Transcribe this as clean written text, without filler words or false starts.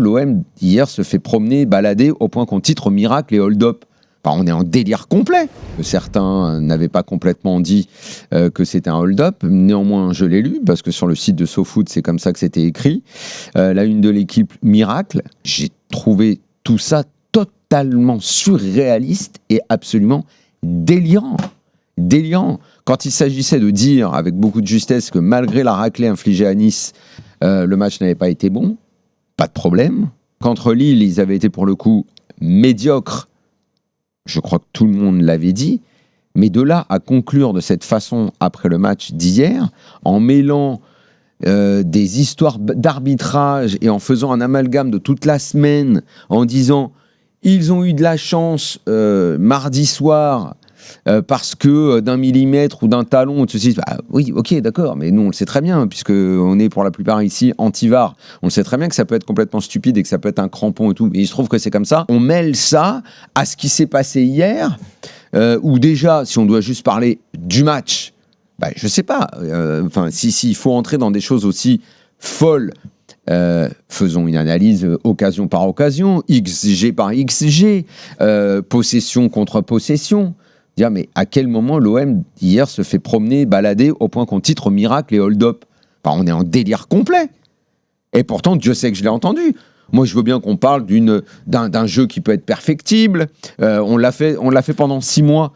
L'OM hier se fait promener, balader au point qu'on titre miracle et hold-up. Enfin, on est en délire complet. Certains n'avaient pas complètement dit que c'était un hold-up. Néanmoins, je l'ai lu parce que sur le site de SoFoot, c'est comme ça que c'était écrit. La une de l'équipe miracle. J'ai trouvé tout ça totalement surréaliste et absolument délirant. Délirant. Quand il s'agissait de dire avec beaucoup de justesse que malgré la raclée infligée à Nice, le match n'avait pas été bon, pas de problème. Contre Lille, ils avaient été pour le coup médiocres. Je crois que tout le monde l'avait dit. Mais de là à conclure de cette façon après le match d'hier, en mêlant des histoires d'arbitrage et en faisant un amalgame de toute la semaine, en disant ils ont eu de la chance mardi soir parce que d'un millimètre ou d'un talon ou de ceci, bah, oui, ok, d'accord, mais nous on le sait très bien, puisqu'on est pour la plupart ici anti-VAR, on le sait très bien que ça peut être complètement stupide et que ça peut être un crampon et tout, et il se trouve que c'est comme ça. On mêle ça à ce qui s'est passé hier, où déjà, si on doit juste parler du match, bah, je sais pas, s'il faut entrer dans des choses aussi folles, faisons une analyse occasion par occasion, XG par XG, possession contre possession. Dire, mais à quel moment l'OM hier se fait promener, balader au point qu'on titre miracle et hold-up. Enfin, on est en délire complet. Et pourtant, Dieu sait que je l'ai entendu. Moi, je veux bien qu'on parle d'un jeu qui peut être perfectible. On l'a fait pendant 6 mois.